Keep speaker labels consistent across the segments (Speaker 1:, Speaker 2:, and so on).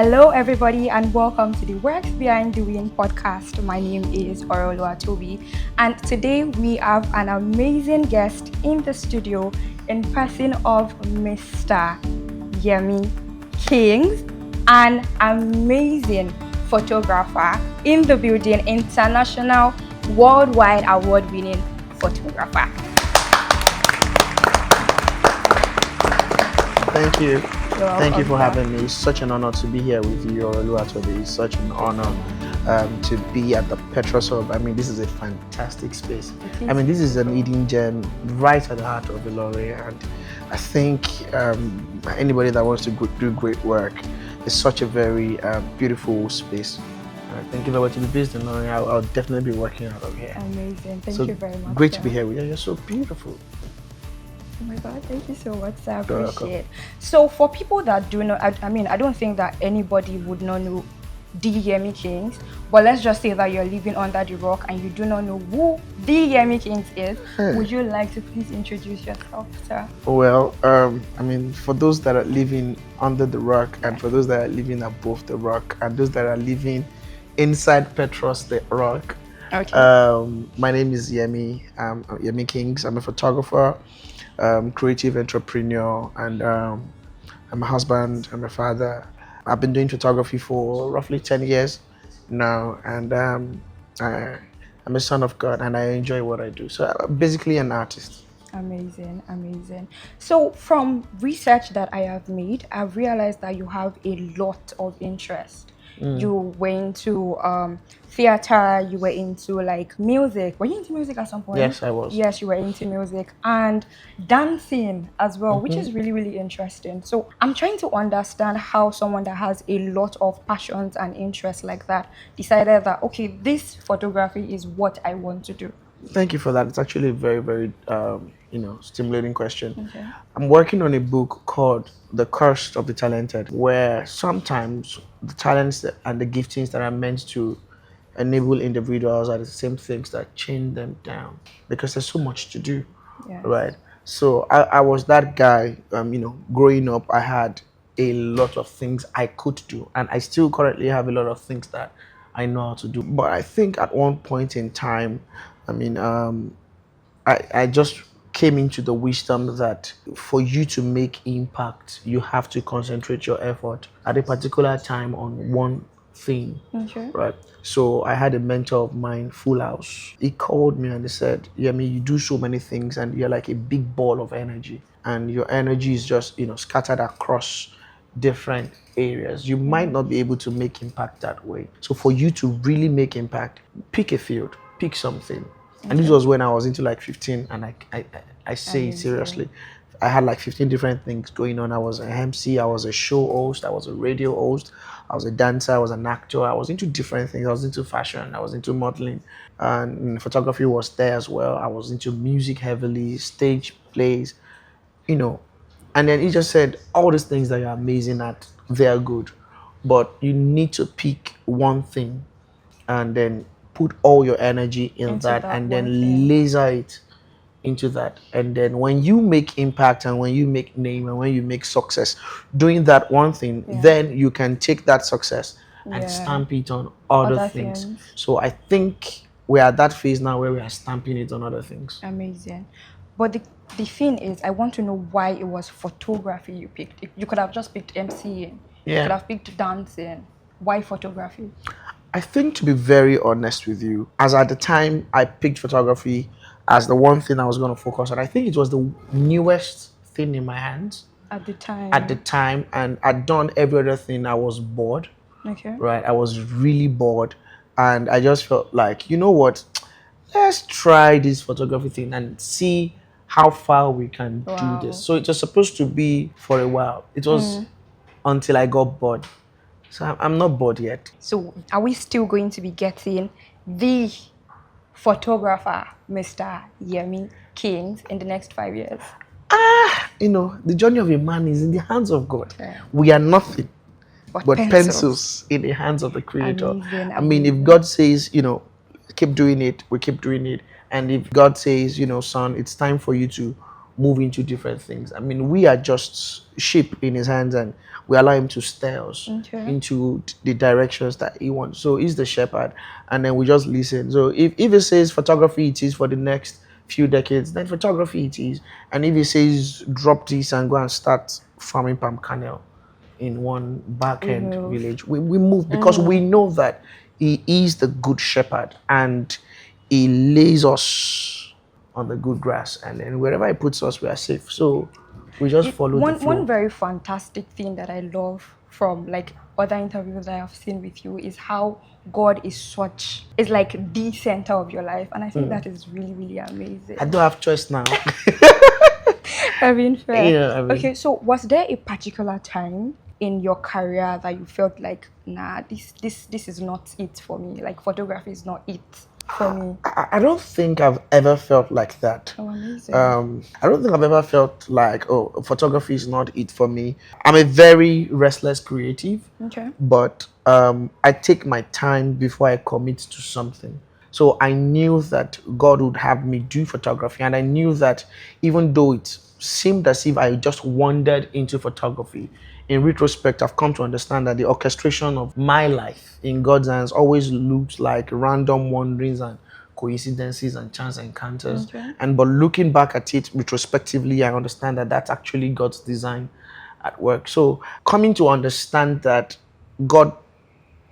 Speaker 1: Hello, everybody, and welcome to the Works Behind Doing podcast. My name is Toby, and today we have an amazing guest in the studio in person of Mr. Yemi Kings, an amazing photographer in the building, international, worldwide award-winning photographer.
Speaker 2: Thank you. Thank you for
Speaker 1: Welcome, sir.
Speaker 2: having me. It's such an honor to be here with you, Oluwatobi. It's such an honor to be at the Petrus Hub. I mean, this is a fantastic space. I mean, this is an hidden gem right at the heart of Ilori, and I think anybody that wants to do great work is such a very beautiful space. I think if I were to be based in Ilori, I'll definitely be working out of here.
Speaker 1: Amazing. Thank
Speaker 2: So
Speaker 1: you very much.
Speaker 2: great
Speaker 1: sir.
Speaker 2: to be here with you. You're so beautiful.
Speaker 1: Oh my God, thank you so much, sir. I
Speaker 2: You're welcome.
Speaker 1: appreciate it. So for people that do not, I don't think that anybody would not know the Yemi Kings, but let's just say that you're living under the rock and you do not know who the Yemi Kings is. Would you like to please introduce yourself, sir?
Speaker 2: Well, I mean, for those that are living under the rock, and for those that are living above the rock, and those that are living inside Petrus the rock,
Speaker 1: Okay.
Speaker 2: my name is Yemi. Yemi Kings. I'm a photographer, creative entrepreneur, and I'm a husband. I'm a father. I've been doing photography for roughly 10 years now, and I'm a son of God, and I enjoy what I do. So I'm basically an artist.
Speaker 1: Amazing, amazing. So from research that I have made, I've realized that you have a lot of interest. You were into theater, you were into like music. Were you into music at some point?
Speaker 2: Yes, I was.
Speaker 1: Yes, you were into music and dancing as well, which is really, really interesting. So I'm trying to understand how someone that has a lot of passions and interests like that decided that, okay, this photography is what I want to do.
Speaker 2: Thank you for that. It's actually a very, very, stimulating question.
Speaker 1: Okay.
Speaker 2: I'm working on a book called The Curse of the Talented, where sometimes the talents and the giftings that are meant to enable individuals are the same things that chain them down because there's so much to do,
Speaker 1: Yes.
Speaker 2: right? So I was that guy, growing up, I had a lot of things I could do, and I still currently have a lot of things that I know how to do. But I think at one point in time, I just came into the wisdom that for you to make impact, you have to concentrate your effort at a particular time on one thing,
Speaker 1: Okay.
Speaker 2: right? So I had a mentor of mine, Full House. He called me and he said, Yemi, you do so many things and you're like a big ball of energy. And your energy is just, scattered across different areas. You might not be able to make impact that way. So for you to really make impact, pick a field, pick something. And this was when I was into like 15, and I say it seriously. I had like 15 different things going on. I was an MC, I was a show host, I was a radio host, I was a dancer, I was an actor, I was into different things. I was into fashion, I was into modeling, and photography was there as well. I was into music heavily, stage plays, And then he just said, all these things that you're amazing at, they are good. But you need to pick one thing and then put all your energy in that and then laser it into that. And then when you make impact and when you make name and when you make success doing that one thing, then you can take that success and stamp it on other things. So I think we're at that phase now where we are stamping it on other things.
Speaker 1: Amazing. But the thing is, I want to know why it was photography you picked. You could have just picked MCing. You could have picked dancing. Why photography?
Speaker 2: I think, to be very honest with you, as at the time I picked photography as the one thing I was going to focus on, I think it was the newest thing in my hands.
Speaker 1: At the time,
Speaker 2: and I'd done every other thing. I was bored.
Speaker 1: Okay.
Speaker 2: Right? I was really bored. And I just felt like, you know what? Let's try this photography thing and see how far we can do this. So it was supposed to be for a while. It was until I got bored. So I'm not bored yet.
Speaker 1: So are we still going to be getting the photographer, Mr. Yemi Kings, in the next 5 years?
Speaker 2: The journey of a man is in the hands of God.
Speaker 1: Okay.
Speaker 2: We are nothing but pencils in the hands of the Creator. I mean, if God says, keep doing it, we keep doing it. And if God says, son, it's time for you to move into different things. I mean, we are just sheep in his hands, and we allow him to steer us
Speaker 1: Okay.
Speaker 2: into the directions that he wants. So he's the shepherd, and then we just listen. So if it says photography it is for the next few decades, then photography it is. And if it says drop this and go and start farming palm kernel in one back
Speaker 1: We
Speaker 2: end
Speaker 1: move.
Speaker 2: village, we move because we know that he is the good shepherd, and he lays us on the good grass, and then wherever he puts us, we are safe. So we just follow the
Speaker 1: One
Speaker 2: flow.
Speaker 1: very fantastic thing that I love from like other interviews I have seen with you is how God is like the center of your life, and I think that is really really
Speaker 2: I
Speaker 1: amazing.
Speaker 2: don't have choice now.
Speaker 1: I mean, fair.
Speaker 2: I mean,
Speaker 1: Okay, so was there a particular time in your career that you felt like, nah, this is not it for me. Like photography is not it for me.
Speaker 2: I don't think I've ever felt like that.
Speaker 1: Oh, amazing.
Speaker 2: I don't think I've ever felt like, oh, photography is not it for me. I'm a very restless creative,
Speaker 1: Okay.
Speaker 2: but I take my time before I commit to something. So I knew that God would have me do photography, and I knew that even though it seemed as if I just wandered into photography, in retrospect, I've come to understand that the orchestration of my life in God's hands always looked like random wanderings and coincidences and chance encounters.
Speaker 1: Okay.
Speaker 2: And but looking back at it retrospectively, I understand that that's actually God's design at work. So coming to understand that God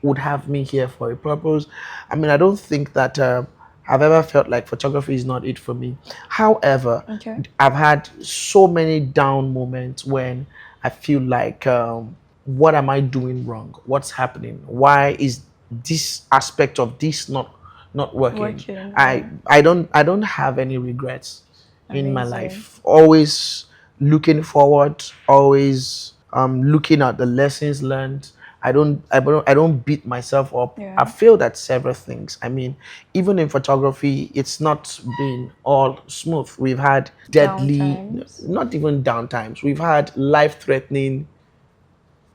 Speaker 2: would have me here for a purpose. I mean, I don't think that I've ever felt like photography is not it for me. However,
Speaker 1: Okay.
Speaker 2: I've had so many down moments when I feel like, what am I doing wrong? What's happening? Why is this aspect of this not working?
Speaker 1: Working.
Speaker 2: I don't have any regrets in my
Speaker 1: Amazing.
Speaker 2: life. Always looking forward, always looking at the lessons learned. I don't beat myself up.
Speaker 1: Yeah.
Speaker 2: I've failed at several things. I mean, even in photography, it's not been all smooth. We've had deadly,
Speaker 1: Downtimes.
Speaker 2: not even downtimes. We've had life-threatening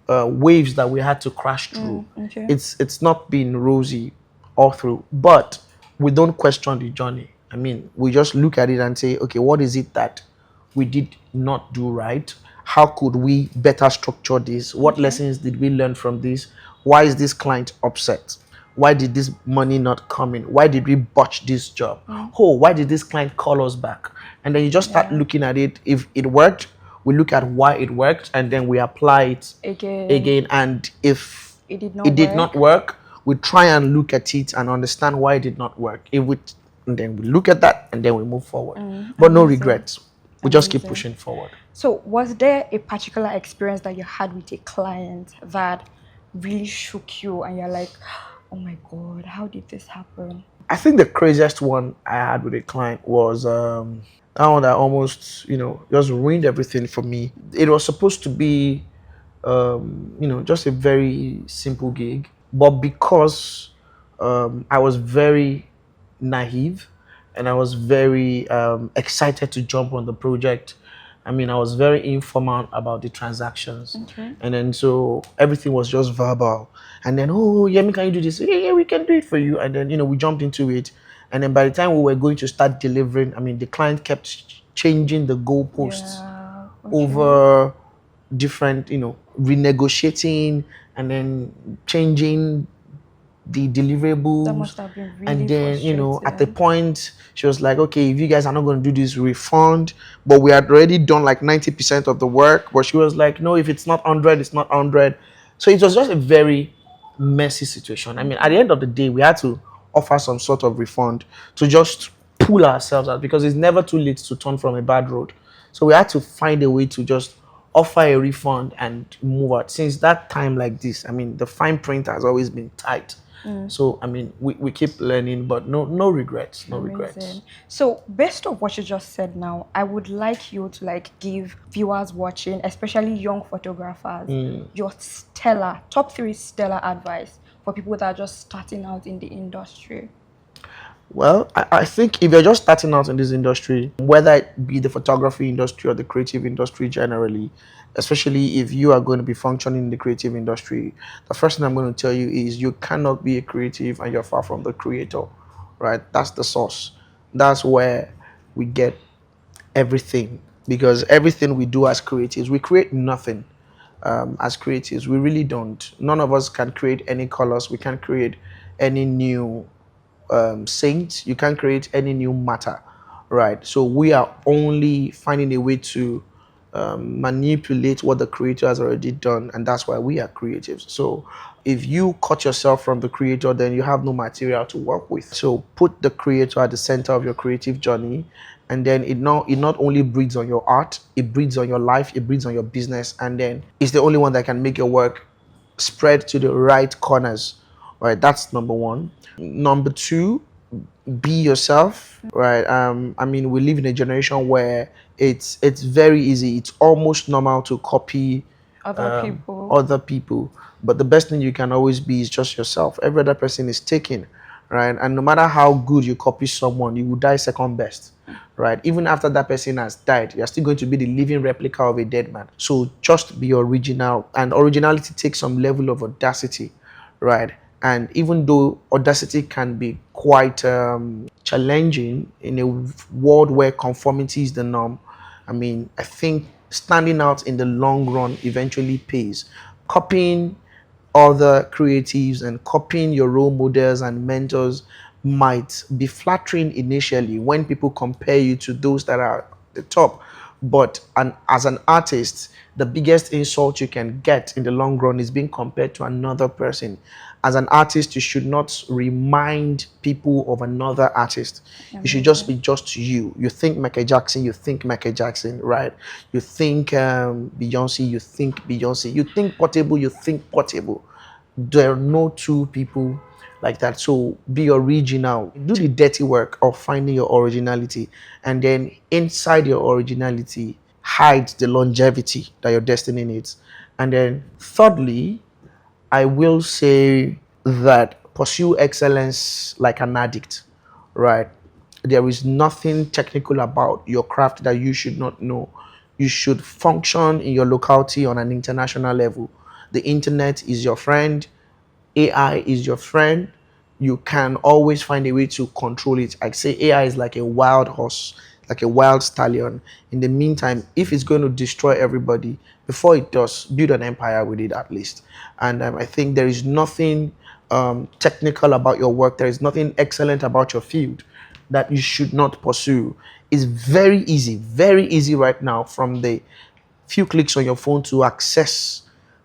Speaker 2: waves that we had to crash through.
Speaker 1: Okay.
Speaker 2: It's not been rosy all through, but we don't question the journey. I mean, we just look at it and say, okay, what is it that we did not do right? How could we better structure this? What lessons did we learn from this? Why is this client upset? Why did this money not come in? Why did we botch this job? Oh, why did this client call us back? And then you just start
Speaker 1: Yeah.
Speaker 2: looking at it. If it worked, we look at why it worked, and then we apply it again. And if
Speaker 1: It did not
Speaker 2: it did
Speaker 1: work.
Speaker 2: not work, we try and look at it and understand why it did not work. And then we look at that and then we move forward. But no
Speaker 1: amazing.
Speaker 2: regrets. We just keep
Speaker 1: Amazing.
Speaker 2: pushing forward.
Speaker 1: So, was there a particular experience that you had with a client that really shook you and you're like, oh my God, how did this happen?
Speaker 2: I think the craziest one I had with a client was that one that almost, just ruined everything for me. It was supposed to be, just a very simple gig, but because I was very naive and I was very excited to jump on the project. I mean, I was very informal about the transactions.
Speaker 1: Okay.
Speaker 2: And then so everything was just verbal. And then, oh, Yemi, can you do this? Yeah, we can do it for you. And then, we jumped into it. And then by the time we were going to start delivering, I mean, the client kept changing the goalposts
Speaker 1: Yeah.
Speaker 2: over different, renegotiating and then changing the deliverables.
Speaker 1: That must have been really
Speaker 2: And then, at the
Speaker 1: frustrating.
Speaker 2: point, she was like, okay, if you guys are not going to do this refund, but we had already done like 90% of the work. But she was like, no, if it's not 100, it's not 100. So it was just a very messy situation. I mean, at the end of the day, we had to offer some sort of refund to just pull ourselves out, because it's never too late to turn from a bad road. So we had to find a way to just offer a refund and move out. Since that time like this, I mean, the fine print has always been tight. So I mean, we keep learning, but no regrets, no regrets.
Speaker 1: Amazing. So, based on what you just said now, I would like you to like give viewers watching, especially young photographers, your top 3 stellar advice for people that are just starting out in the industry.
Speaker 2: Well, I think if you're just starting out in this industry, whether it be the photography industry or the creative industry generally, especially if you are going to be functioning in the creative industry, the first thing I'm going to tell you is you cannot be a creative and you're far from the creator, right? That's the source. That's where we get everything because everything we do as creatives, we create nothing. As creatives, we really don't. None of us can create any colors. We can't create any new saint. You can't create any new matter, right? So we are only finding a way to manipulate what the creator has already done, and that's why we are creatives. So if you cut yourself from the creator, then you have no material to work with. So put the creator at the center of your creative journey, and then it not only breeds on your art, it breeds on your life, it breeds on your business, and then it's the only one that can make your work spread to the right corners. Right, that's number one. Number two, be yourself. Right. I mean, we live in a generation where it's very easy, it's almost normal to copy
Speaker 1: Other people.
Speaker 2: other people, but the best thing you can always be is just yourself. Every other person is taken, right? And no matter how good you copy someone, you will die second best, right? Even after that person has died, you're still going to be the living replica of a dead man. So just be original, and originality takes some level of audacity, right? And even though audacity can be quite challenging in a world where conformity is the norm, I mean, I think standing out in the long run eventually pays. Copying other creatives and copying your role models and mentors might be flattering initially when people compare you to those that are at the top. But as an artist, the biggest insult you can get in the long run is being compared to another person. As an artist, you should not remind people of another artist. You should just be
Speaker 1: Amazing.
Speaker 2: just you. You think Michael Jackson, you think Michael Jackson, right? You think Beyonce, you think Beyonce. You think Portable, you think Portable. There are no two people like that. So be original. Do the dirty work of finding your originality, and then inside your originality, hide the longevity that your destiny needs. And then thirdly, I will say that pursue excellence like an addict, right? There is nothing technical about your craft that you should not know. You should function in your locality on an international level. The internet is your friend, AI is your friend. You can always find a way to control it. I say AI is like a wild horse, like a wild stallion. In the meantime, if it's going to destroy everybody, before it does, build an empire with it at least. And I think there is nothing technical about your work. There is nothing excellent about your field that you should not pursue. It's very easy right now from the few clicks on your phone to access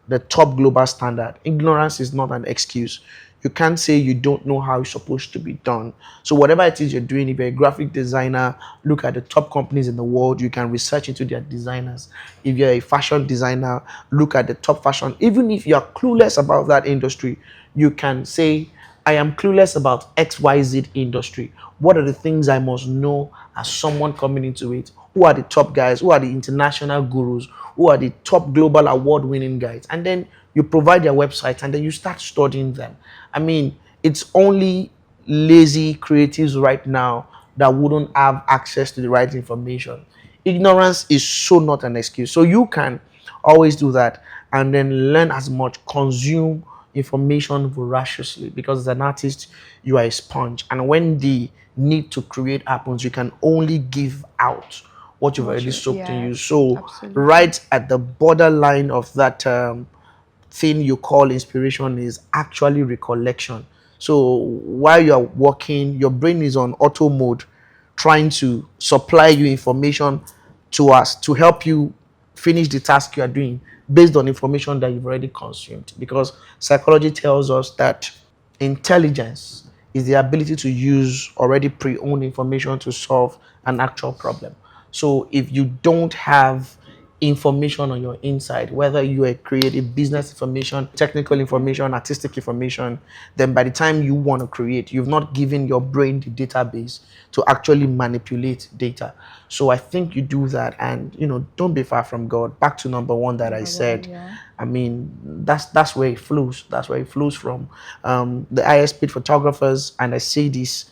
Speaker 2: the top global standard. Ignorance is not an excuse. You can't say you don't know how it's supposed to be done. So whatever it is you're doing, if you're a graphic designer, look at the top companies in the world. You can research into their designers. If you're a fashion designer, look at the top fashion. Even if you're clueless about that industry, you can say, I am clueless about XYZ industry. What are the things I must know as someone coming into it? Who are the top guys? Who are the international gurus? Who are the top global award winning guys? And then you provide their websites, and then you start studying them. I mean, it's only lazy creatives right now that wouldn't have access to the right information. Ignorance is so not an excuse. So you can always do that, and then learn as much, consume information voraciously, because as an artist, you are a sponge. And when the need to create happens, you can only give out what you've
Speaker 1: What
Speaker 2: already
Speaker 1: you,
Speaker 2: soaked in you.
Speaker 1: yes,
Speaker 2: So
Speaker 1: absolutely.
Speaker 2: right at the borderline of that thing you call inspiration is actually recollection. So while you're working, your brain is on auto mode, trying to supply you information to us to help you finish the task you are doing based on information that you've already consumed. Because psychology tells us that intelligence is the ability to use already pre-owned information to solve an actual problem. So if you don't have information on your inside, whether you are creative, business information, technical information, artistic information, then by the time you want to create, you've not given your brain the database to actually manipulate data. So I think you do that, and don't be far from God. Back to number one that I
Speaker 1: Number one,
Speaker 2: said.
Speaker 1: yeah.
Speaker 2: I mean, that's where it flows. That's where it flows from. The ISP photographers, and I say this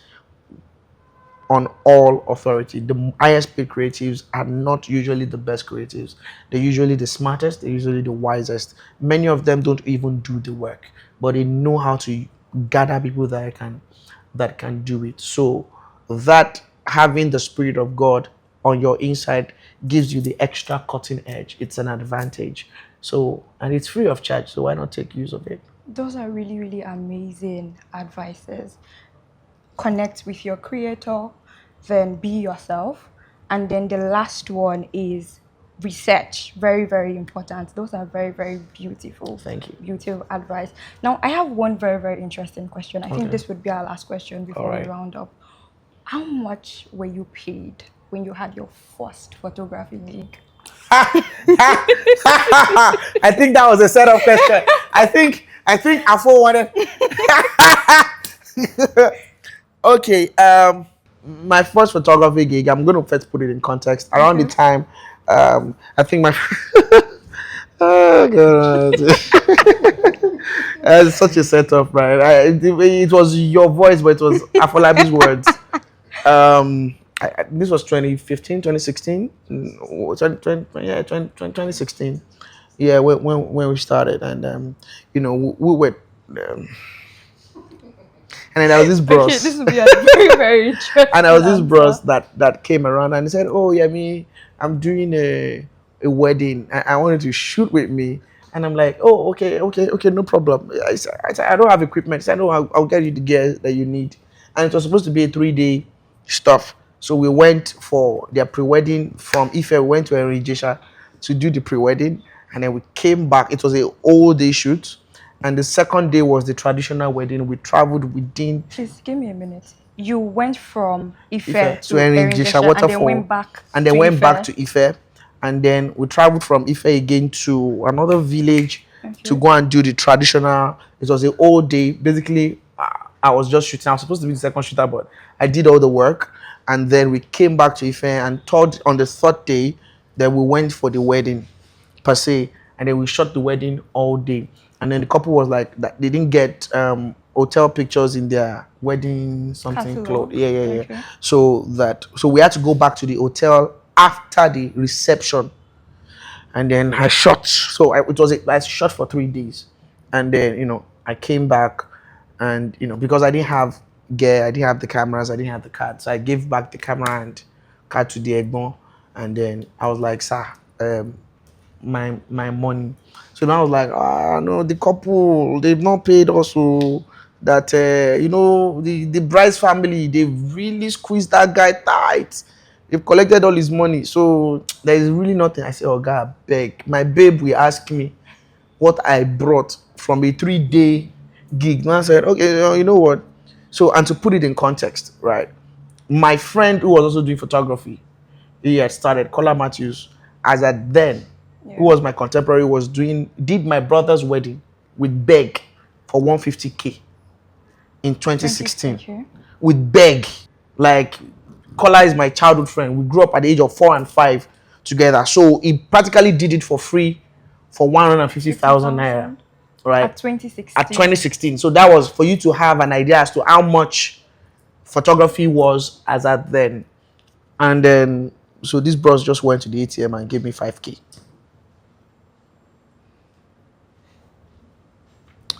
Speaker 2: on all authority. The highest paid creatives are not usually the best creatives. They're usually the smartest, they're usually the wisest. Many of them don't even do the work, but they know how to gather people that can do it. So that having the spirit of God on your inside gives you the extra cutting edge. It's an advantage. So, and it's free of charge. So why not take use of it?
Speaker 1: Those are really, really amazing advices. Connect with your creator, then be yourself. And then the last one is research. Very, very important. Those are very, very beautiful.
Speaker 2: Thank you.
Speaker 1: Beautiful advice. Now, I have one very, very interesting question. I think
Speaker 2: Okay.
Speaker 1: this would be our last question before
Speaker 2: All right.
Speaker 1: we round up. How much were you paid when you had your first photography gig?
Speaker 2: I think that was a setup question. I think Afo wanted. Okay. My first photography gig. I'm going to first put it in context. Around the
Speaker 1: Okay.
Speaker 2: time, I think my. Oh God. It's such a setup, right? It was your voice, but it was Afolabi's words. This was 2015, 2016, 20, yeah, 2016. Yeah, when we started, and we were, and then there was this
Speaker 1: Okay,
Speaker 2: bros,
Speaker 1: this will be a very, very interesting
Speaker 2: and there was this bros
Speaker 1: answer.
Speaker 2: that came around and he said, "Oh, yeah, me, I'm doing a wedding. I wanted to shoot with me." And I'm like, "Oh, okay, no problem." I said, "I don't have equipment." He said, "No, I'll get you the gear that you need." And it was supposed to be a 3 day stuff. So we went for their pre-wedding from Ife. We went to Erijesha to do the pre-wedding, and then we came back. It was a all day shoot, and the second day was the traditional wedding. We traveled within
Speaker 1: Please give me a minute. You went from
Speaker 2: Ife
Speaker 1: Ife
Speaker 2: to
Speaker 1: to
Speaker 2: Erinjesha
Speaker 1: Erinjesha and then
Speaker 2: waterfall,
Speaker 1: went back
Speaker 2: and then
Speaker 1: to
Speaker 2: went back
Speaker 1: Ife.
Speaker 2: to Ife, and then we traveled from Ife again to another village to
Speaker 1: Okay.
Speaker 2: go and do the traditional. It was a whole day. Basically, I was just shooting. I was supposed to be the second shooter, but I did all the work, and then we came back to Ife, and on the third day, then we went for the wedding per se, and then we shot the wedding all day. And then the couple was like that they didn't get hotel pictures in their wedding something clothes.
Speaker 1: Catalog.
Speaker 2: Yeah.
Speaker 1: Okay.
Speaker 2: So we had to go back to the hotel after the reception, and then I shot. So I shot for 3 days, and then I came back, and because I didn't have gear, I didn't have the cameras, I didn't have the card, so I gave back the camera and card to the Egbon, and then I was like, "Sir, my money." So now I was like, no, the couple, they've not paid us. So that the bride's family, they've really squeezed that guy tight. They've collected all his money. So there is really nothing. I said, "Oh God, beg." My babe will ask me what I brought from a 3 day gig. And I said, "Okay, you know what?" So, and to put it in context, right? My friend who was also doing photography, he had started, Kola Matthews, as at then, who
Speaker 1: Yeah.
Speaker 2: was my contemporary, did my brother's wedding with Beg for 150K in 2016.
Speaker 1: Okay.
Speaker 2: With Beg. Like, Kola is my childhood friend. We grew up at the age of 4 and 5 together. So he practically did it for free for 150,000 naira.
Speaker 1: 50,000
Speaker 2: Right?
Speaker 1: at 2016.
Speaker 2: At 2016. So that was for you to have an idea as to how much photography was as at then. And then, so this bros just went to the ATM and gave me 5K.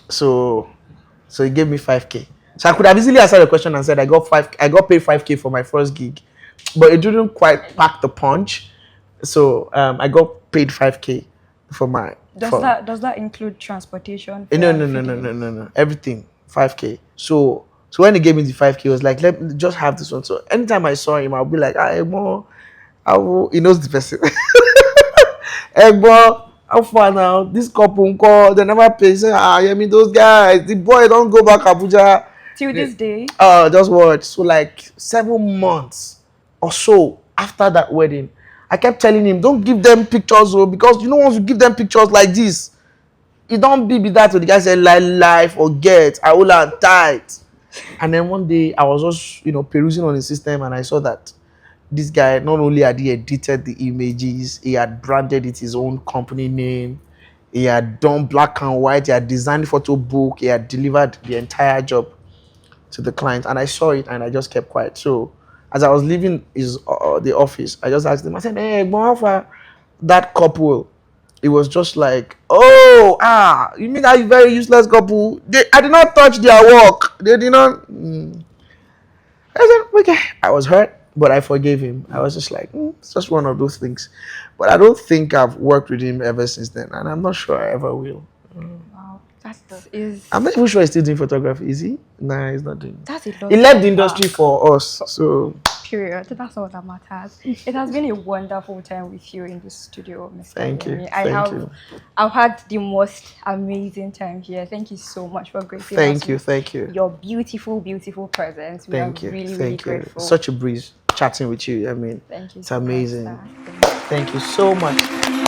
Speaker 2: So he gave me 5K. So I could have easily answered the question and said I got paid 5K for my first gig, but it didn't quite pack the punch. So I got paid 5K for my.
Speaker 1: Does that include transportation?
Speaker 2: No,
Speaker 1: fare,
Speaker 2: no, no, no,
Speaker 1: feeding?
Speaker 2: no, no, no. Everything 5K. So when he gave me the 5K, he was like, "Let me just have this one." So anytime I saw him, I'll be like, more. I will. He knows the person. Hey, bro, how far now? This couple call, they never pay. Say, Yemi, those guys, the boy don't go back Abuja.
Speaker 1: Till this day.
Speaker 2: Just what? So like 7 months or so after that wedding, I kept telling him, "Don't give them pictures, because once you give them pictures like this, it don't be that." So the guy said, "Lie, forget. I will have tight." And then one day I was just perusing on the system, and I saw that this guy, not only had he edited the images, he had branded it his own company name, he had done black and white, he had designed photo book, he had delivered the entire job to the client. And I saw it and I just kept quiet. So as I was leaving the office, I just asked him, I said, "Hey, Mohafa, that couple," it was just like, "Oh, you mean that very useless couple? I did not touch their work. They did not." I said, "Okay." I was hurt. But I forgave him. I was just like, it's just one of those things. But I don't think I've worked with him ever since then, and I'm not sure I ever will.
Speaker 1: Wow, that is.
Speaker 2: I'm not even sure he's still doing photography. Is he? Nah, he's not doing.
Speaker 1: That's a lot.
Speaker 2: He left the industry for us, so.
Speaker 1: Period. That's all that matters. It has been a wonderful time with you in the studio, Mr.
Speaker 2: Thank you.
Speaker 1: Yemi.
Speaker 2: Thank you.
Speaker 1: I've had the most amazing time here. Thank you so much for gracing
Speaker 2: Thank
Speaker 1: us
Speaker 2: you.
Speaker 1: with
Speaker 2: Thank you.
Speaker 1: your beautiful, beautiful presence. We
Speaker 2: Thank
Speaker 1: are
Speaker 2: you.
Speaker 1: really, really
Speaker 2: Thank you.
Speaker 1: grateful.
Speaker 2: Such a breeze chatting with you. I mean,
Speaker 1: Thank you
Speaker 2: it's
Speaker 1: so much,
Speaker 2: amazing.
Speaker 1: sir.
Speaker 2: Thank you so much.